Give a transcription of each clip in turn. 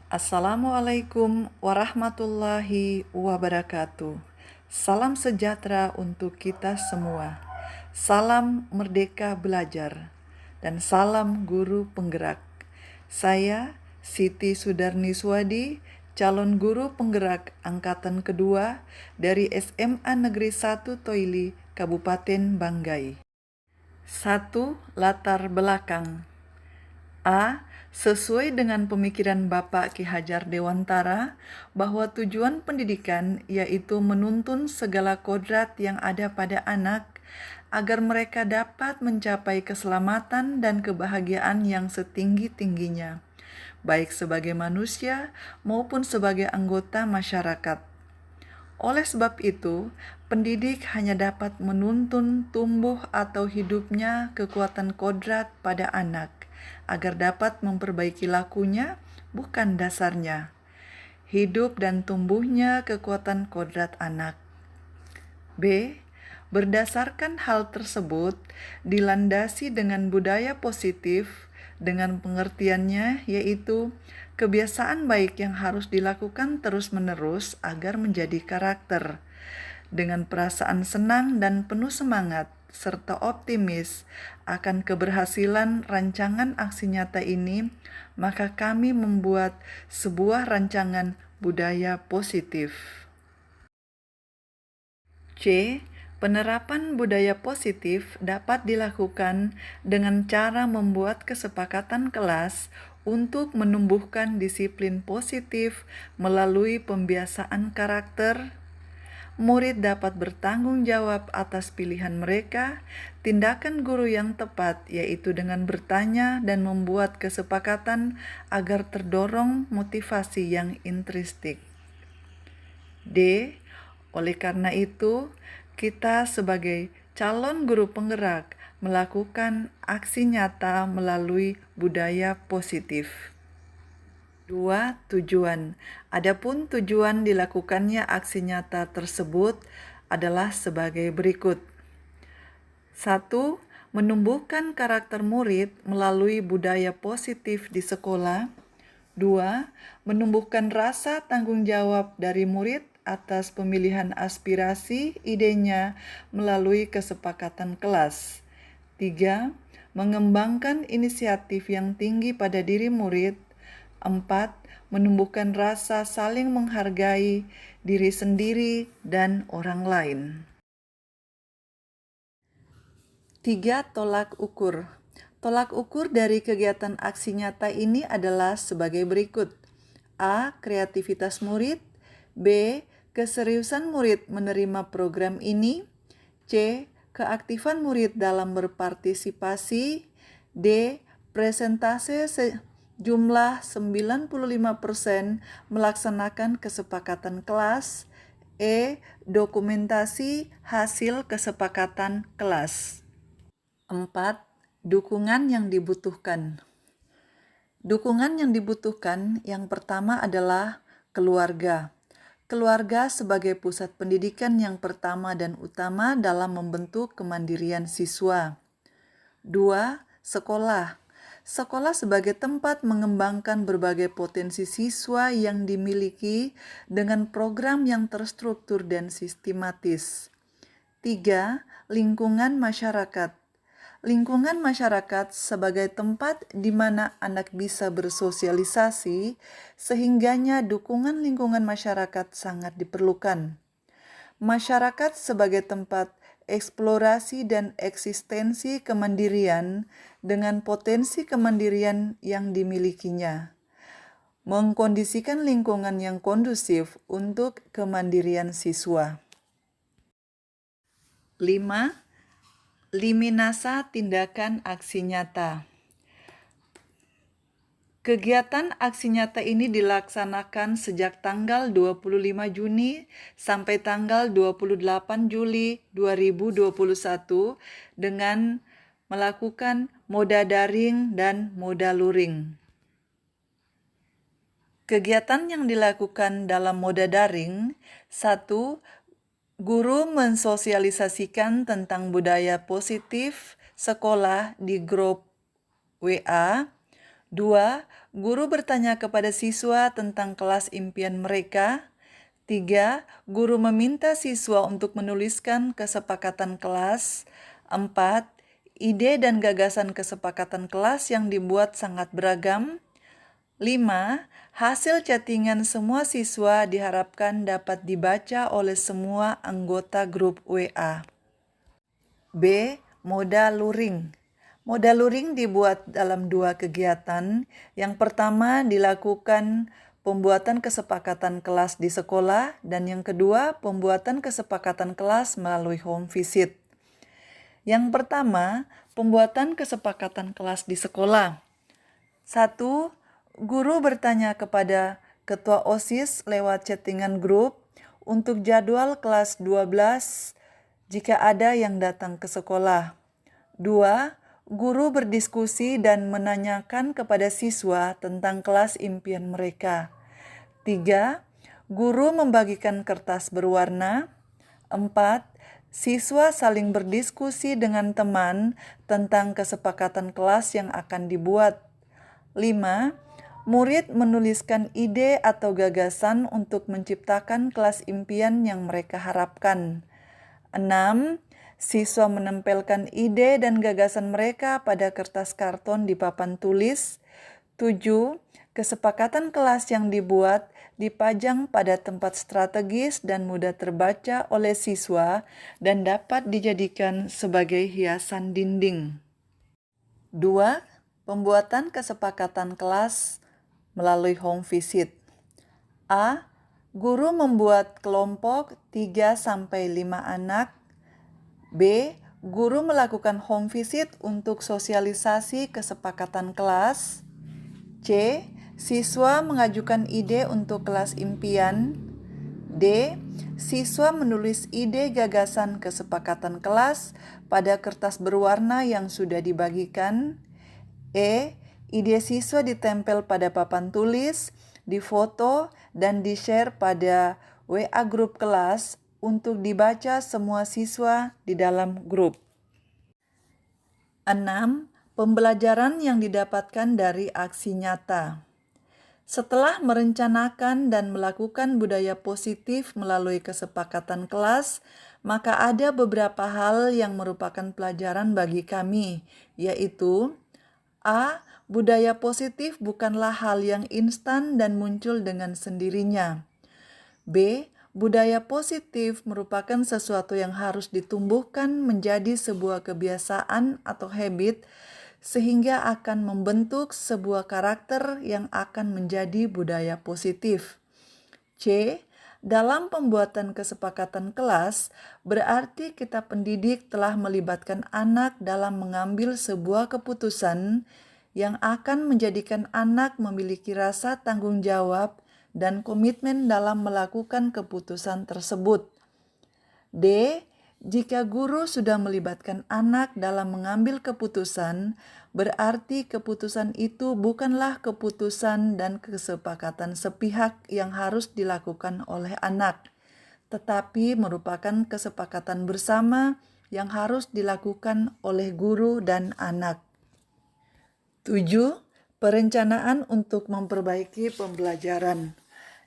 Assalamualaikum warahmatullahi wabarakatuh. Salam sejahtera untuk kita semua. Salam merdeka belajar dan salam guru penggerak. Saya Siti Sudarni Swadi, calon guru penggerak angkatan kedua dari SMA Negeri 1 Toili, Kabupaten Banggai. 1. Latar belakang. A. Sesuai dengan pemikiran Bapak Ki Hajar Dewantara bahwa tujuan pendidikan yaitu menuntun segala kodrat yang ada pada anak agar mereka dapat mencapai keselamatan dan kebahagiaan yang setinggi-tingginya, baik sebagai manusia maupun sebagai anggota masyarakat. Oleh sebab itu, pendidik hanya dapat menuntun tumbuh atau hidupnya kekuatan kodrat pada anak, agar dapat memperbaiki lakunya, bukan dasarnya. Hidup dan tumbuhnya kekuatan kodrat anak. B. Berdasarkan hal tersebut, dilandasi dengan budaya positif, dengan pengertiannya yaitu kebiasaan baik yang harus dilakukan terus-menerus agar menjadi karakter. Dengan perasaan senang dan penuh semangat, serta optimis akan keberhasilan rancangan aksi nyata ini, maka kami membuat sebuah rancangan budaya positif. C. Penerapan budaya positif dapat dilakukan dengan cara membuat kesepakatan kelas untuk menumbuhkan disiplin positif melalui pembiasaan karakter. Murid dapat bertanggung jawab atas pilihan mereka, tindakan guru yang tepat yaitu dengan bertanya dan membuat kesepakatan agar terdorong motivasi yang intrinsik. D. Oleh karena itu, kita sebagai calon guru penggerak melakukan aksi nyata melalui budaya positif. 2. Tujuan. Adapun tujuan dilakukannya aksi nyata tersebut adalah sebagai berikut. 1. Menumbuhkan karakter murid melalui budaya positif di sekolah. 2. Menumbuhkan rasa tanggung jawab dari murid atas pemilihan aspirasi idenya melalui kesepakatan kelas. 3. Mengembangkan inisiatif yang tinggi pada diri murid. 4. Menumbuhkan rasa saling menghargai diri sendiri dan orang lain. 3. Tolak ukur. Tolak ukur dari kegiatan aksi nyata ini adalah sebagai berikut. A. Kreativitas murid. B. Keseriusan murid menerima program ini. C. Keaktifan murid dalam berpartisipasi. D. Presentase jumlah 95% melaksanakan kesepakatan kelas. E. Dokumentasi hasil kesepakatan kelas. 4. Dukungan yang dibutuhkan. Dukungan yang dibutuhkan yang pertama adalah keluarga. Keluarga sebagai pusat pendidikan yang pertama dan utama dalam membentuk kemandirian siswa. 2. Sekolah. Sekolah sebagai tempat mengembangkan berbagai potensi siswa yang dimiliki dengan program yang terstruktur dan sistematis. 3. Lingkungan masyarakat. Lingkungan masyarakat sebagai tempat di mana anak bisa bersosialisasi, sehingganya dukungan lingkungan masyarakat sangat diperlukan. Masyarakat sebagai tempat eksplorasi dan eksistensi kemandirian dengan potensi kemandirian yang dimilikinya. Mengkondisikan lingkungan yang kondusif untuk kemandirian siswa. 5. Liminasa tindakan aksi nyata. Kegiatan aksi nyata ini dilaksanakan sejak tanggal 25 Juni sampai tanggal 28 Juli 2021 dengan melakukan moda daring dan moda luring. Kegiatan yang dilakukan dalam moda daring, 1. Guru mensosialisasikan tentang budaya positif sekolah di grup WA. 2. 2. Guru bertanya kepada siswa tentang kelas impian mereka. 3. Guru meminta siswa untuk menuliskan kesepakatan kelas. 4. Ide dan gagasan kesepakatan kelas yang dibuat sangat beragam. 5. Hasil chattingan semua siswa diharapkan dapat dibaca oleh semua anggota grup WA. B. Moda luring. Moda luring dibuat dalam 2 kegiatan. Yang pertama dilakukan pembuatan kesepakatan kelas di sekolah, dan yang kedua pembuatan kesepakatan kelas melalui home visit. Yang pertama, pembuatan kesepakatan kelas di sekolah. 1. Guru bertanya kepada ketua OSIS lewat chattingan grup untuk jadwal kelas 12 jika ada yang datang ke sekolah. 2. Guru berdiskusi dan menanyakan kepada siswa tentang kelas impian mereka. 3. Guru membagikan kertas berwarna. 4. Siswa saling berdiskusi dengan teman tentang kesepakatan kelas yang akan dibuat. 5. Murid menuliskan ide atau gagasan untuk menciptakan kelas impian yang mereka harapkan. 6. Siswa menempelkan ide dan gagasan mereka pada kertas karton di papan tulis. 7. Kesepakatan kelas yang dibuat dipajang pada tempat strategis dan mudah terbaca oleh siswa dan dapat dijadikan sebagai hiasan dinding. 2. Pembuatan kesepakatan kelas melalui home visit. A. Guru membuat kelompok 3-5 anak. B. Guru melakukan home visit untuk sosialisasi kesepakatan kelas. C. Siswa mengajukan ide untuk kelas impian. D. Siswa menulis ide gagasan kesepakatan kelas pada kertas berwarna yang sudah dibagikan. E. Ide siswa ditempel pada papan tulis, difoto, dan di-share pada WA grup kelas untuk dibaca semua siswa di dalam grup. 6. Pembelajaran yang didapatkan dari aksi nyata. Setelah merencanakan dan melakukan budaya positif melalui kesepakatan kelas, maka ada beberapa hal yang merupakan pelajaran bagi kami, yaitu A. Budaya positif bukanlah hal yang instan dan muncul dengan sendirinya. B. Budaya positif merupakan sesuatu yang harus ditumbuhkan menjadi sebuah kebiasaan atau habit sehingga akan membentuk sebuah karakter yang akan menjadi budaya positif. C. Dalam pembuatan kesepakatan kelas, berarti kita pendidik telah melibatkan anak dalam mengambil sebuah keputusan yang akan menjadikan anak memiliki rasa tanggung jawab dan komitmen dalam melakukan keputusan tersebut. D. Jika guru sudah melibatkan anak dalam mengambil keputusan, berarti keputusan itu bukanlah keputusan dan kesepakatan sepihak yang harus dilakukan oleh anak, tetapi merupakan kesepakatan bersama yang harus dilakukan oleh guru dan anak. 7. Perencanaan untuk memperbaiki pembelajaran.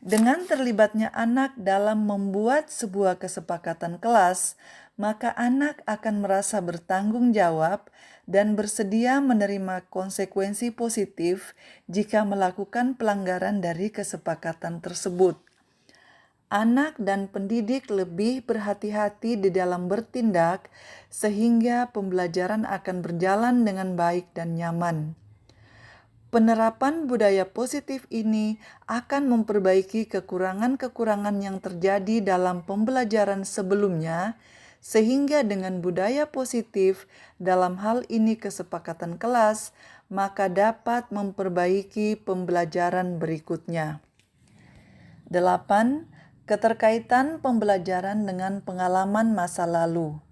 Dengan terlibatnya anak dalam membuat sebuah kesepakatan kelas, maka anak akan merasa bertanggung jawab dan bersedia menerima konsekuensi positif jika melakukan pelanggaran dari kesepakatan tersebut. Anak dan pendidik lebih berhati-hati di dalam bertindak sehingga pembelajaran akan berjalan dengan baik dan nyaman. Penerapan budaya positif ini akan memperbaiki kekurangan-kekurangan yang terjadi dalam pembelajaran sebelumnya, sehingga dengan budaya positif dalam hal ini kesepakatan kelas, maka dapat memperbaiki pembelajaran berikutnya. 8. Keterkaitan pembelajaran dengan pengalaman masa lalu.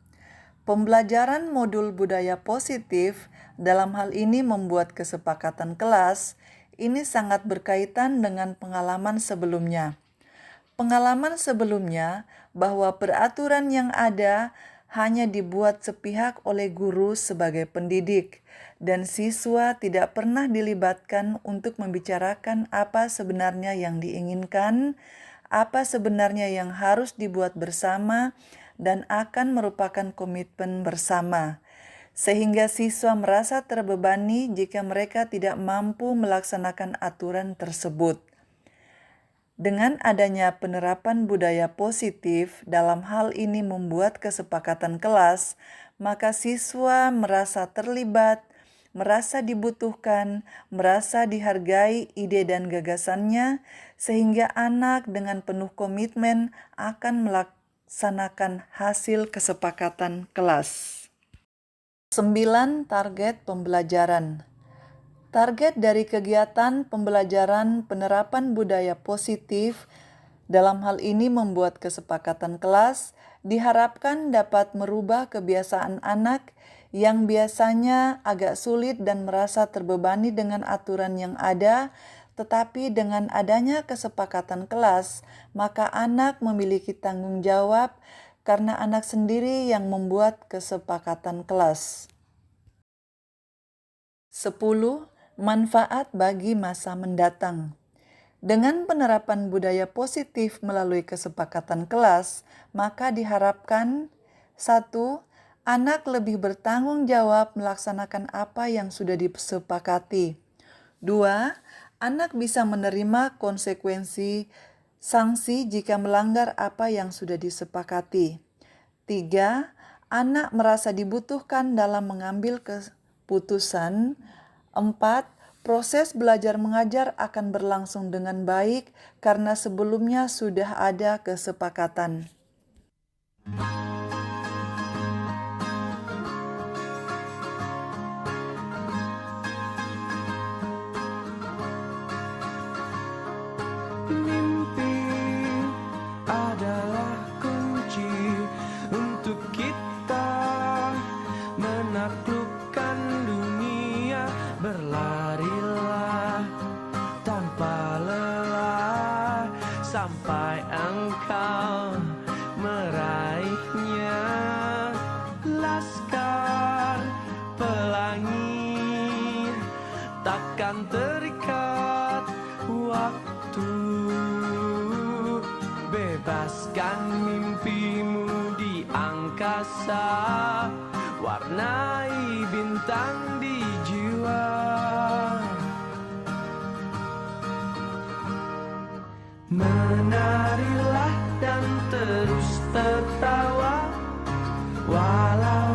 Pembelajaran modul budaya positif dalam hal ini membuat kesepakatan kelas ini sangat berkaitan dengan pengalaman sebelumnya. Pengalaman sebelumnya bahwa peraturan yang ada hanya dibuat sepihak oleh guru sebagai pendidik, dan siswa tidak pernah dilibatkan untuk membicarakan apa sebenarnya yang diinginkan, apa sebenarnya yang harus dibuat bersama, dan akan merupakan komitmen bersama. Sehingga siswa merasa terbebani jika mereka tidak mampu melaksanakan aturan tersebut. Dengan adanya penerapan budaya positif dalam hal ini membuat kesepakatan kelas, maka siswa merasa terlibat, merasa dibutuhkan, merasa dihargai ide dan gagasannya, sehingga anak dengan penuh komitmen akan melaksanakan hasil kesepakatan kelas. 9. Target pembelajaran. Target dari kegiatan pembelajaran penerapan budaya positif dalam hal ini membuat kesepakatan kelas diharapkan dapat merubah kebiasaan anak yang biasanya agak sulit dan merasa terbebani dengan aturan yang ada, tetapi dengan adanya kesepakatan kelas, maka anak memiliki tanggung jawab karena anak sendiri yang membuat kesepakatan kelas. 10. Manfaat bagi masa mendatang. Dengan penerapan budaya positif melalui kesepakatan kelas, maka diharapkan 1. Anak lebih bertanggung jawab melaksanakan apa yang sudah disepakati. 2. Anak bisa menerima konsekuensi sanksi jika melanggar apa yang sudah disepakati. 3. Anak merasa dibutuhkan dalam mengambil keputusan. 4. Proses belajar mengajar akan berlangsung dengan baik karena sebelumnya sudah ada kesepakatan. Mimpi adalah kunci untuk kita menaklukkan dunia. Berlarilah tanpa lelah sampai engkau meraihnya. Laskar pelangi takkan terikat waktu. Bebaskan mimpimu di angkasa, warnai bintang di jiwa. Menarilah dan terus tertawa, walau